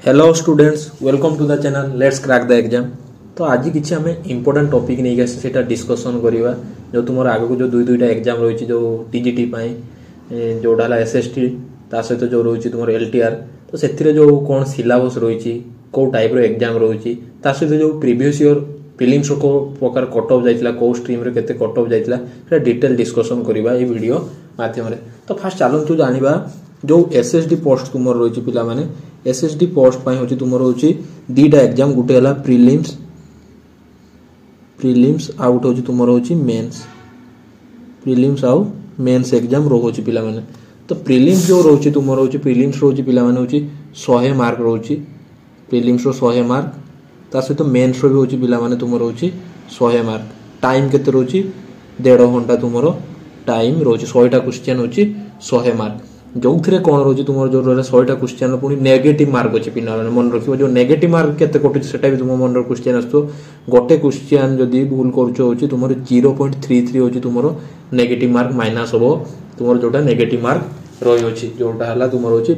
Hello students welcome to the channel let's crack the exam. तो आज किसी आम इंपोर्टेंट टॉपिक नहीं से डिस्कसन करवा जो तुम आगे जो दुईटा एग्जाम रही जो टीजीटी जोटा एसएसटी ता सहित जो रही तुम एलटीआर तो से जो कौन सिलेबस रही कौ टाइप एग्जाम रही सहित जो प्रीवियस ईयर प्रीलिम्स को प्रकार कट ऑफ जाइला कौ स्ट्रीम रे केते कट ऑफ जाइला डिटेल डिस्कसन करवा ये वीडियो माध्यम तो फास्ट चलतु जानिबा जो एसएसडी पोस्ट तुम रही पिला माने एसएसडी पोस्ट पाई होची तुम होची दीटा एग्जाम गुटे हला प्रीलिम्स आउट होची तुम होची मेंस प्रीलिम्स आउ मेंस एग्जाम रो होची पिला माने तो प्रीलिम्स जो रोची तुम होची प्रीलिम्स रोची पिला माने होची 100 मार्क रोची प्रीलिम्स रो 100 मार्क ता सहित मेंस रो भी होची पिला माने तुम होची 100 मार्क टाइम केते रोची 1.5 घंटा तुम टाइम रोची 100टा क्वेश्चन होची 100 मार्क जो थे कौन रोचे तुम जो रहा 100टा क्वेश्चन पुणी नेगेटिव मार्क अच्छे पिला मन रख जो नेगेटिव मार्क केते कटुची सेटा भी तुम मन क्वेश्चन आसो गोटे क्वेश्चन जदि भूल करुच तुम 0.33 होची तुम नेगेटिव मार्क माइनस हम तुम जोटा नेगेटिव मार्क रही जोटा है तुम रोचे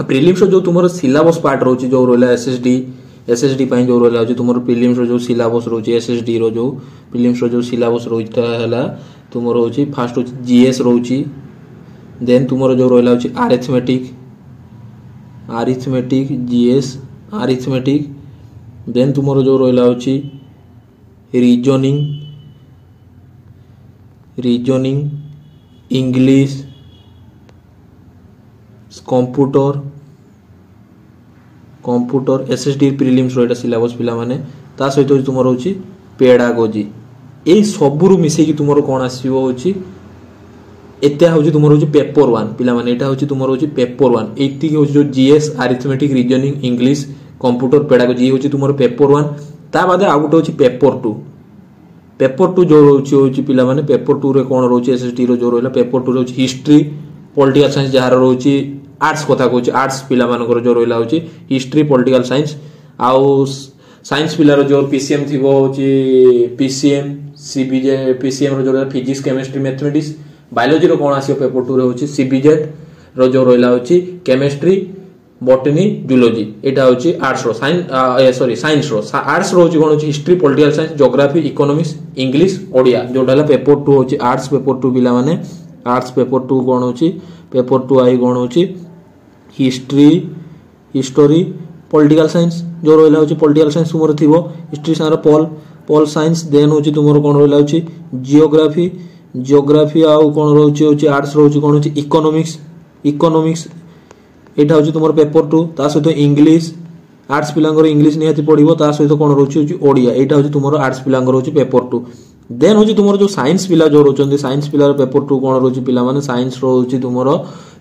प्रीलिम्स जो तुम सिलेबस पार्ट रोची जो रहा एसएसडी जो रहा तुम प्रीलिम्स जो सिलेबस रोची एसएसडी रो जो प्रीलिम्स जो सिलेबस रहा तुम रोची फास्ट होची जीएस रोची देन तुमरो जो रहा होची अरिथमेटिक जीएस अरिथमेटिक देन तुमरो जो रहा होची reasoning English computer SSD prelims रो सिलेबस पिला माने ता सहित तुमरो होची पेडागोजी ए सबुरु मिसेकी तुमरो कोन आसीबो होची एटा होची तुमरो होची पेपर 1 पिला माने एटा होची तुमरो होची पेपर 1 एटी होची जो GS arithmetic reasoning English computer pedagogy होची तुमरो पेपर 1 ता बादे आ गुटे होची पेपर 2 जो होची पिला माने पेपर 2 रे कोन रोची एसएसटी रो जो रहला पेपर 2 रे होची हिस्ट्री पॉलिटिकल साइंस जहार रोची आर्ट्स कथा कोची आर्ट्स पिला मानकर जो रहला होची हिस्ट्री पॉलिटिकल साइंस आउ साइंस पिलार जो पीसीएम थिबो होची पीसीएम सीबीजे पीसीएम रो जो फिजिक्स केमिस्ट्री मैथमेटिक्स बायोलॉजी रो कोन आसीयो पेपर 2 रे होची सीबीजेड रो जो रहला होची केमिस्ट्री बॉटनी जूलॉजी एटा होची आर्ट्स रो साइंस रो आर्ट्स रो होची कोन होची history political science geography economics English Odia जोडाला पेपर 2 होची आर्ट्स पेपर 2 पिला माने आर्ट्स पेपर 2 कोन होची पेपर 2 आई कोन होची हिस्टोरी पॉलिटिकल साइंस जो रहला होची पॉलिटिकल साइंस तुमरो थिबो हिस्ट्री सारा पॉल साइंस देन होची तुमरो कोन रहला होची जियोग्राफी आउ कोन रहउची होची आर्ट्स रहउची कोन होची इकोनॉमिक्स एटा होची तुमरो पेपर 2 ता सहित इंग्लिश आर्ट्स पिलांगर इंग्लिश निहाती पढिबो ता सहित कोन रहउची होची ओडिया एटा होची तुमरो आर्ट्स पिलांगर होची पेपर 2 देन होची तुमरो जो साइंस पिला जो रोचंदी साइंस पिलार पेपर 2 कोन रहउची पिला माने साइंस रहउची तुमरो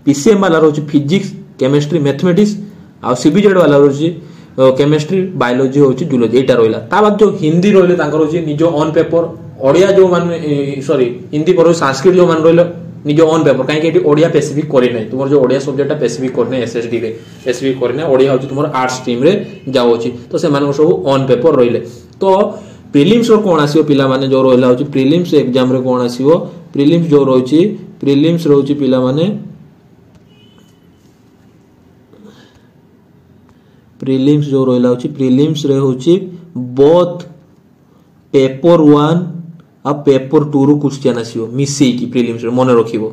पीसीएम वाला रहउची फिजिक्स केमिस्ट्री मैथमेटिक्स आ सीबीजेड वाला रहउची केमिस्ट्री बायोलॉजी होची जूलॉजी एटा रहला ता बाद जो हिंदी रहले तांकर होची निजो ऑन पेपर ओडिया जो मान हिंदी पर संस्कृत जो मान रहा निज ऑन पेपर कहीं ओडिया स्पेसिफिक करना तुम जो ओडिया सब्जेक्ट स्पेसिफिक करना एसएसडी रे स्पेसिफिक करना ओडिया होची तुम आर्ट्स स्ट्रीम रे जाउची तो से मान सब ऑन पेपर रहिले तो प्रीलिम्स रो कोन आसीओ पिला माने जो रहला होची प्रीलिम्स एग्जाम रे कोन आसीओ प्रीलिम्स जो रहउची प्रीलिम्स रहउची पिला माने प्रीलिम्स जो रहला होची प्रीलिम्स रे होची बोथ पेपर 1 आ पेपर 2 रो क्वेश्चन आसीओ मिसे की प्रीलिम्स रे मन रखिबो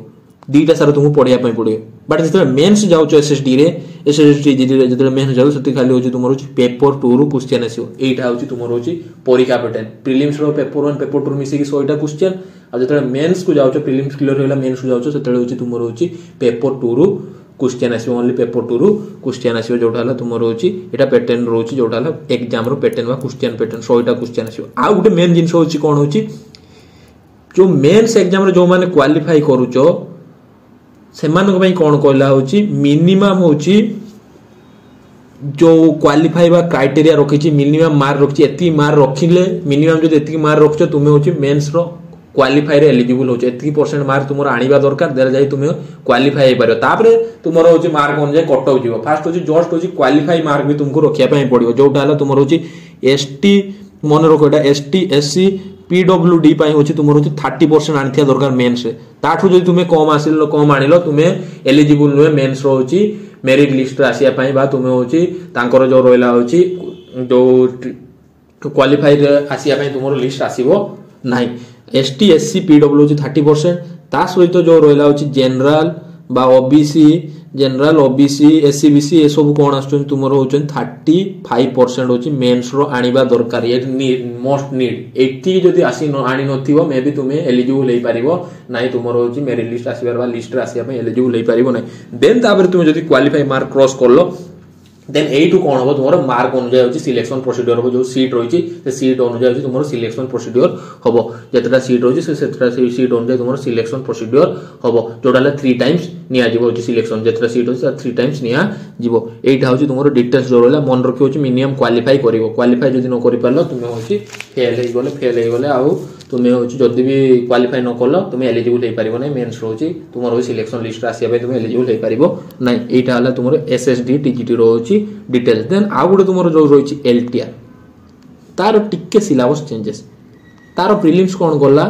दीटा सारा तुमको पढिया पय पडियो बट जते मेंस जाउचो एसएसडी रे जते मेंस जाउ सते खाली होची तुमरो पेपर 2 रो क्वेश्चन आसीओ एटा होची तुमरो होची परीक्षा पैटर्न प्रीलिम्स रो पेपर 1 पेपर 2 मिसे की 100टा क्वेश्चन आ जते मेंस को जाउचो प्रीलिम्स क्लियर होला मेंस को जाउचो सते होची तुमरो होची पेपर 2 रो क्वेश्चन आसीओ ओनली पेपर 2 रो क्वेश्चन आसीओ जोटा हला तुमरो होची एटा पैटर्न रोची जोटा हला एग्जाम रो पैटर्न वा क्वेश्चन पैटर्न 100टा क्वेश्चन आसीओ आ गुटे मेन जिंस होची कोन होची जो मेंस एग्जाम रे जो माने क्वालिफाई करूचो से मानक पई कोन कहला होची मिनिमम होची जो क्वालिफाई बा क्राइटेरिया रखिची मिनिमम मार्क रखिची एती मार्क रखिले मिनिमम जो एती मार्क रखचो तुमे होची मेंस रो क्वालिफाई रे एलिजिबल होचे एती परसेंट मार्क तुमरो आनिबा दरकार देर जाई तुमे क्वालिफाई हे पारो तापरे तुमरो होची मार्क अनुसार कट हो जिवो फास्ट होची जस्ट होची क्वालिफाई मार्क भी तुमको रखिया पई पड़ियो जोटा हला तुमरो होची एसटी मन रखो एटा एसटी एससी पीडब्ल्यूडी पाई होची तुमरो 30% आनिथिया दरकार मेंस रे ताठु जदि तुमे कम आसिलो कम आनिलो तुमे एलिजिबल नुहे मेंस रो होची मेरिट लिस्ट आसिया पई बा तुमे होची तांकर जो रोइला होची जो क्वालिफाई आसिया पई तुमरो लिस्ट आसीबो नाही। एसटी एससी पीडब्ल्यू होची 30%, ता सहित जो रोइला होची जनरल बा OBC general OBC SC BC ए सब कोन आछन तुमरो होचन 35% होची मेंस रो आनिबा दरकार। ये मोस्ट नीड 80 जदी आसी न आनी नथिबो मे बी तुमे एलिजिबल हेई परिबो नाही, तुमरो होची मेरिट लिस्ट आसीबार बा लिस्ट आसिया पे एलिजिबल हेई परिबो नाही। देन तापर तुमे जदी क्वालिफाई मार्क क्रॉस करलो देन एटू कौन हम तुम मार्क अनुसार होची सिलेक्शन प्रोसीड्यूर हम जो सीट रही से सीट अनुसार होची तुम सिलेक्शन प्रोसीड्यूर हम जितना सीट रही से सीट अनुसार तुम सिलेक्शन प्रोसीड्यूर हम जोटा 3 टाइम्स निया जीवो होची सिलेक्शन जितना सीट होची 3 टाइम्स निया जीवो। एटा होची तुम डिटेल्स जो रहला मन रखि होची मिनिमम क्वालिफाई करिवो। क्वालिफाई जदी न करि पारलो तुम होची फेल हे गले आउ तुम होची जदी भी क्वालिफाई न करलो तुम एलिजिबल हे परिबो नै। मेंस होची तुमरो सिलेक्शन लिस्ट आसिया पे तुम एलिजिबल हे परिबो नै। एटा हला तुमरो एसएसडी टीजीटी रो होची डिटेल्स। देन आउ गुटे तुमरो जो रहिची एलटीआर तार टिके सिलेबस चेंजेस तार प्रीलिम्स कोन गला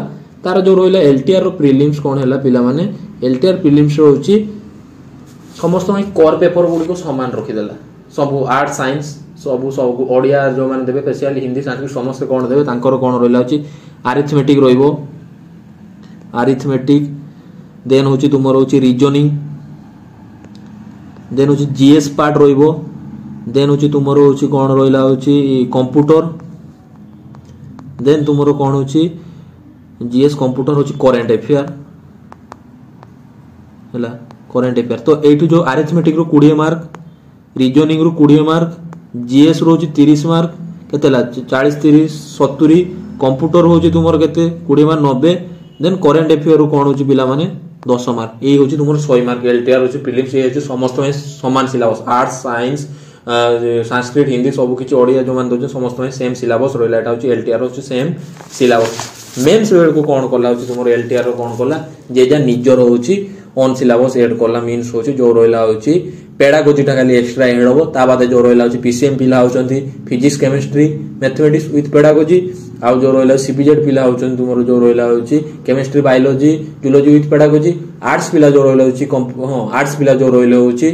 तार जो रहिला एलटीआर रो प्रीलिम्स कोन हैला पिला माने एलटीआर प्रीलिम्स रो होची समस्त में कोर पेपर गुडी को समान रखि देला सब आर्ट साइंस सब ओडिया जो माने देबे स्पेशली हिंदी संस्कृत समस्त कोन देबे तांकर कोन रहिला होची अरिथमेटिक रहिबो अरिथमेटिक। देन होची तुमरो होची रीजनिंग, देन होची जीएस पार्ट रहिबो, देन होची तुमरो होची कोन रहिला होची कंप्यूटर, देन तुमरो कोन होची जीएस कंप्यूटर होची करंट अफेयर हला करंट अफेयर। तो एटू जो अरिथमेटिक रो 20 मार्क, रीजनिंग रो 20 मार्क, जीएस रो होची 30 मार्क केतेला 40 30 70, कंप्यूटर होची तुमरो केते 20 मार्क 90, देन करंट अफेयर रो कोन होची पिला माने 10 मार्क। ए होची तुमरो 100 मार्क एलटीआर होची प्रीलिम्स। ए होची समस्त में समान syllabus arts science Sanskrit Hindi सब किछि ओडिया जो मान दोचे समस्त में सेम सिलेबस रहला। एटा होची एलटीआर होची सेम सिलेबस। मेंस वेळ को कोन करला होची तुमरो एलटीआर रो कोन करला जे जा निजर होची ऑन सिलेबस ऐड करला। मीन्स होची जो रहला होची पेडागोजी टा खाली एक्स्ट्रा ऐड होबो ता बादे जो रहला होची पीसीएम पिला होचंती physics chemistry mathematics with pedagogy आउ जो रहला सीपीजेड पिला होचन तुमरो जो रहला होची chemistry biology zoology with pedagogy. Arts पिला जो रहला होची आर्ट्स पिला जो रहला होची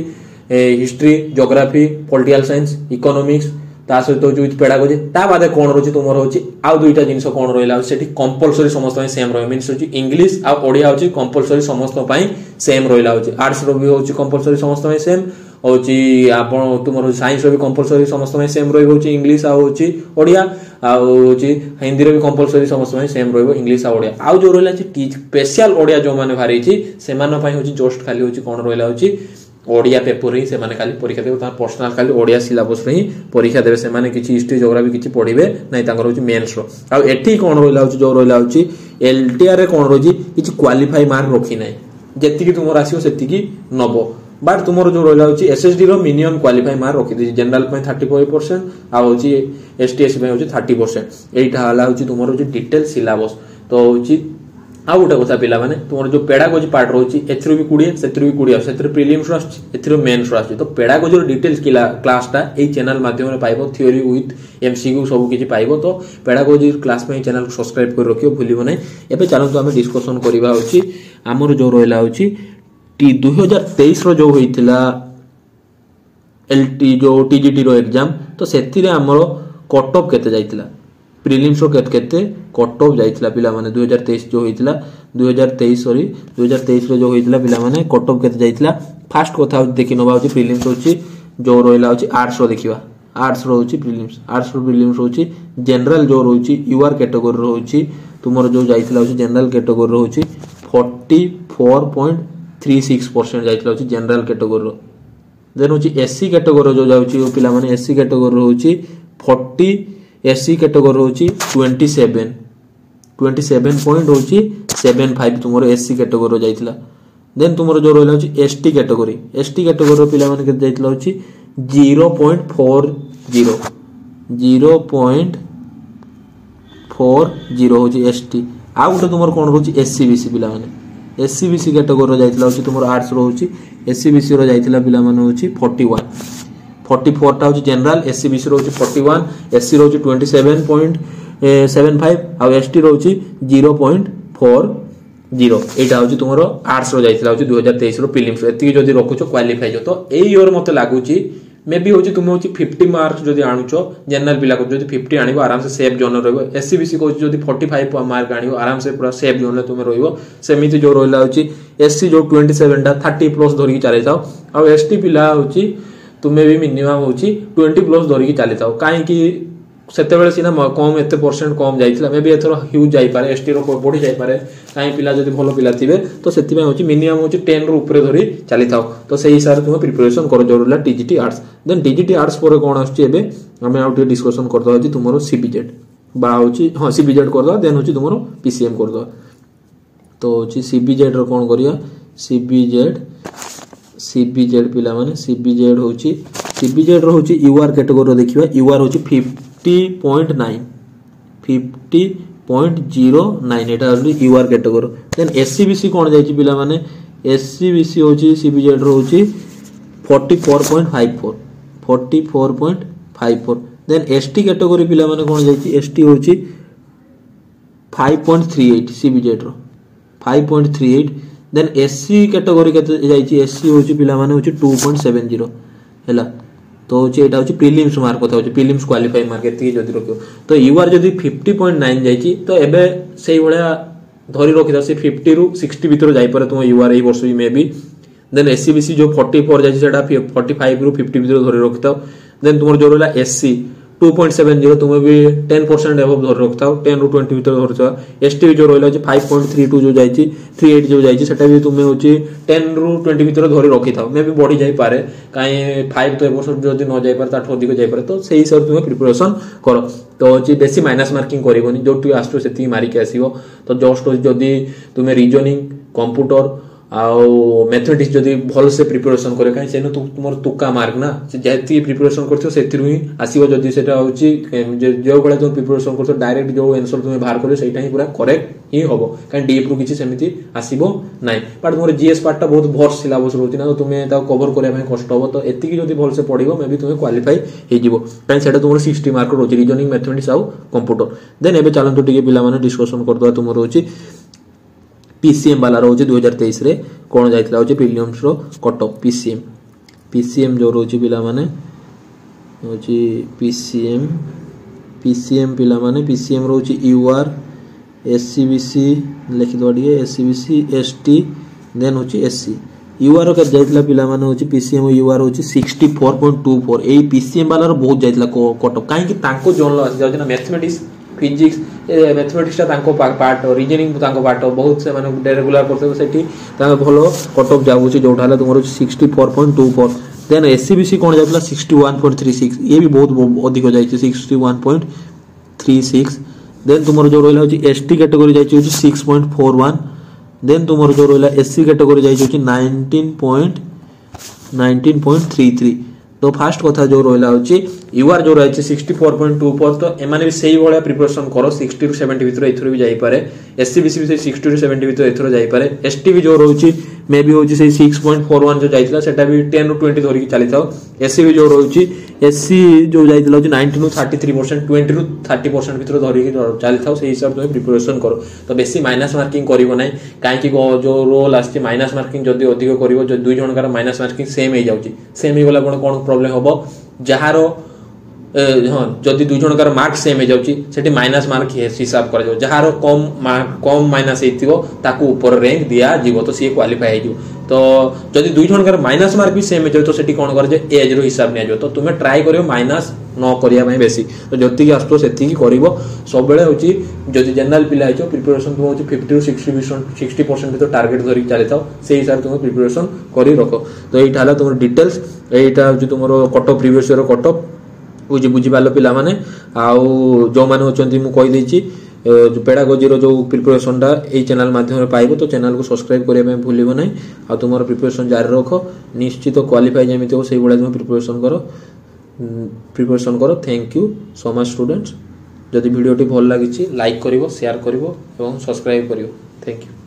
history geography political science economics ता सहित जो विथ पेडागोजी ता बादे कोन रहची तुमरो होची आउ दुईटा जिंस कोन रहला सेठी कंपलसरी समस्त पई सेम रह। मीन्स होची इंग्लिश आ ओडिया होची कंपलसरी समस्त पई सेम रहला होची। आर्ट्स रो भी होची कंपलसरी समस्त पई सेम होची आपण तुमरो साइंस रो भी कंपलसरी समस्त पई सेम रहबो होची इंग्लिश आ होची ओडिया आ होची हिंदी रो भी कंपलसरी समस्त पई सेम रहबो इंग्लिश आ ओडिया। आउ जो रहला ची स्पेशल ओडिया जो माने भारी ची से मान पई होची जस्ट खाली होची कोन रहला होची ओडिया पेपर ही से माने खाली परीक्षा देबो ता पर्सनल खाली ओडिया सिलेबस रे ही परीक्षा देबे। से माने किछि हिस्ट्री ज्योग्राफी किछि पढिबे नै तांकर होची मेंस रो। आ एठी कोन रहला होची जो रहला होची एलटीआर रे कोन रोजी किछि क्वालिफाई मार्क रखी नै जेति कि तुमर आसीओ सेति कि नबो। बट तुमर जो रहला होची एसएसडी रो मिनिमम क्वालिफाई मार्क रखि दी। जनरल पे 35% आ होची एसटीएस पे होची 30%। एइटा हला होची तुमर होची डिटेल सिलेबस। तो होची आ गोटे कथा पिला माने तुमर जो पेडागोजी पार्ट रहउची एथरो भी 20 सेथरो भी 20 सेथरो प्रीलिम्स आछि एथरो मेंस आछि। तो पेडागोजी रो डिटेल्स क्लासटा ए चैनल माध्यम रे पाइबो थ्योरी विथ एमसीक्यू सब किछि पाइबो। तो पेडागोजी क्लास पे चैनल को सब्सक्राइब कर रखियो भूलिबो नै। एबे चलंतु हमें डिस्कशन करबा होची हमर जो रहला होची 2023 रो जो होइतिला एलटी जो टीजीटी रो एग्जाम तो सेति रे हमरो कट ऑफ केते जाइतिला प्रीलिम्स रो केते कट ऑफ जाइतिला पिला माने 2023 जो होइतिला 2023 रो जो होइतिला पिला माने कट ऑफ केते जाइतिला। फास्ट कथा देखि नबा होची प्रीलिम्स होची जो रहला होची आर्ट्स रो देखिबा आर्ट्स रो होची प्रीलिम्स आर्ट्स रो प्रीलिम्स होची जनरल जो होची यूआर कैटेगरी रो होची तुमरो जो जाइतिला होची जनरल कैटेगरी रो होची 44.36% जाइतिला होची जनरल कैटेगरी रो। देन होची एससी कैटेगरी जो जाउची पिला माने एससी कैटेगरी रो होची 40 एससी कैटेगरी होची 27 पॉइंट होची 75 तुमरो एससी कैटेगरी जाइतिला। देन तुमरो जो रहला होची एसटी कैटेगरी रो पिला माने के जाइतिला होची 0.40 होची एसटी। आ गुटे तुमरो कोन होची एससीबीसी पिला माने एससीबीसी कैटेगरी जाइतिला होची तुमरो आर्ट्स रो होची एससीबीसी रो जाइतिला पिला माने होची 44 टा होची जनरल एससीबीसी रो होची 41 एससी रो होची 27.75 आ एसटी रो होची 0.40 जीरो एटा हूँ तुम आर्ट्स रहा 2023 प्रिलिम्स एति जदि रखुच क्वालिफाई तो यही इयर मत लगुच मे बी हूँ तुम हूँ 50 मार्क्स जब आणुच जनरल पिला को 50 आण आराम से सेफ जोन रही एससीबीसी कौन 45 मार्क आण आराम से पूरा सेफ जोन तुम रमती जो रहा हूँ एससी जो 27 टा 30 प्लस धरिकी चली था आ एसटी पिला हूँ तुम्हें भी मिनिमम हूँ 20 प्लस धरिकी चली था कहीं सेतेबेले सीना कम एत परसेंट कम जाइथिला मे बी एथरो ह्यूज जाई पारे एसटी रो बढ़ी जाई पारे काई पिला जदी भलो पिला थिबे तो सेति में होची मिनिमम होची 10 रो ऊपर धरी चली थाओ तो सेही हिसाब तुम प्रिपरेशन करो जरूरला TGT arts then TGT arts पर कोन आछी एबे हमें आउट डिस्कशन कर दो जी तुमरो सीबीजेड बा होची हां सीबीजेड कर दो देन होची तुमरो पीसीएम कर दो तो होची सीबीजेड रो कोन करिया सीबीजेड पिला माने सीबीजेड होची सीबीजेड रो होची यूआर कैटेगरी देखिबा यूआर होची 50.9 एटा यूआर कैटेगरी देन एससीबीसी कौन जाइए पिला माने एससीबीसी होची सीबीजेड रो होची 44.54 देन एसटी कैटेगरी पिला माने कौन जाइए एसटी होची 5.38 सीबीजेड रो 5.38 देन एससी कैटेगरी केते जाइए एससी होची पिला माने होची 2.70 हैला तो एटा होची प्रीलिम्स मार्क कथा होची प्रीलिम्स क्वालिफाई मार्क एति जदी रखियो तो यूआर जदी 50.9 जाइची तो एबे सेही भलिया धरि रखिदा से 50 रु 60 भीतर जाई पारे तुम यूआर एई वर्ष मे बी देन एससीबीसी जो 44 जाइची सेटा 45 रु 50 भीतर धरि रखिताओ देन तुमर जो रहला एससी 2.70 तुम भी 10% एबव धरि रखताओ 10 रु 20 भीतर धरछा एसटी जो रहला 5.32 जो जाइची 38 जो जाइची सेटा भी तुमे होची 10 रु 20 भीतर धरि रखिताओ मे भी बढ़ी जाई पारे काई 5 तो एबो जदी न जाई पारे ता अधिक जाई पारे तो सेही हिसाब तुमे प्रिपरेशन करो तो होची बेसी माइनस मार्किंग करिवोनी जो तू आस्टो सेती मारी के आसीबो तो जस्ट जदी तुमे रीजनिंग कंप्यूटर आउ मैथमेटिक्स जदी भल से प्रिपरेशन करे काई सेनो तुमर तुका मार्क ना जेती प्रिपरेशन करथियो सेतिरु ही आसीबो जदी सेटा होची जो बेला तुम प्रिपरेशन करथो डायरेक्ट जो आंसर तुम बाहर करियो सेटा ही पूरा करेक्ट ही होबो काई डीप रु किछि सेमिति आसीबो नाइ बट तुमर जीएस पार्ट टा बहुत भर सिलेबस रहउची ना तो तुमे ता कवर करे में कष्ट होबो तो एति की जदी भल से पढिबो मे बी तुमे क्वालिफाई हे जिवो काई सेटा तुमर 60 मार्क रहउची रीजनिंग मैथमेटिक्स आउ कंप्यूटर देन एबे चलंतु टिके पिला माने डिस्कशन करदो तुमर होची पीसीएम वाला रोचे 2023 रे कोन जाइतला होचे प्रीलिम्स रो कट ऑफ पीसीएम जो रोचे पिला माने होची पीसीएम पिला माने पीसीएम रोचे यूआर एससीबीसी लिखि दो दिए एससीबीसी एसटी देन होची एससी यूआर के जाइतला पिला माने होची पीसीएम यूआर होची 64.24 एई पीसीएम वाला रो बहुत जाइतला कट ऑफ काहे कि तांको जोन लो जाउ ना मैथमेटिक्स फिजिक्स मैथमेटिक्स तांको पार्ट रीजनिंग तांको पार्ट बहुत से माने रेगुलर करते सेठी तांको भलो कट ऑफ जाउची जोटा हला तुमरो 64.24 देन एससीबीसी कोन जातला 61.36 ये भी बहुत अधिक जाइछि 61.36 देन तुमरो जो रहला होची एसटी कैटेगरी जाइछि होची 6.41 देन तुमरो जो रहला एससी कैटेगरी जाइछि होची 19.33 तो फास्ट कथा जो रहला होची यूआर जो रहछि 64.24 तो एमाने भी सेही भलिया प्रिपरेशन करो 60 टू 70 भीतर एथरो भी जाई पारे एससीबीसी भी 60 टू 70 भीतर एथरो जाई पारे एसटी भी जो रहउची मे बी होची से 6.41 जो जाइतला सेटा भी 10 टू 20 धरि चली थाओ एससी भी जो रहउची एससी जो जाइतला होची 19 टू 33% 20 टू 30% भीतर धरि चली थाओ सेही हिसाब तुम प्रिपरेशन करो तो बेसी माइनस मार्किंग करिवो नै काहे कि जो रोल आछि माइनस मार्किंग जदी अधिक करिवो जो दुई जनकर माइनस मार्किंग सेम हे जाउची सेम हे गला कोन प्रॉब्लम होबो जहारो हाँ जदि दुई जनकर मार्क सेम हो जाउची सेठी माइनस मार्क हिसाब कर जाउ जहार कम माइनस हेतिबो ताकू ऊपर रैंक दिया जीवो तो सी क्वालिफाई हे जिवो तो जदि दुई जनकर माइनस मार्क भी सेम हो जाउ तो सेठी कोन कर जे एज रो हिसाब ने जाउ तो तुमे ट्राई करियो माइनस न करिया पई बेसी तो जति की आस्तो सेति की करिवो सब बेले होची जदि जनरल पिला हिचो प्रिपरेशन तुम होची 50 टू 60% तो टारगेट धरि चली थाओ सेही हिसाब तुम प्रिपरेशन करि रखो तो एटा हला तुम डिटेल्स एटा होची तुमरो cut off previous year cut off बुझी पाल पिला माने आउ जो माने होचंती मु कहि देछि जो पेडागोजी रो जो प्रिपरेशन टा ए चैनल माध्यम रे पाइबो तो चैनल को सब्सक्राइब करिया में भूलिबो नै आ तुमरो प्रिपरेशन जारी रखो निश्चित क्वालिफाई जेमिति हो सेही बडा तुम प्रिपरेशन करो thank you so much students जदि वीडियो टी भल लागिछि लाइक करिवो शेयर करिवो एवं सब्सक्राइब करिवो थैंक यू।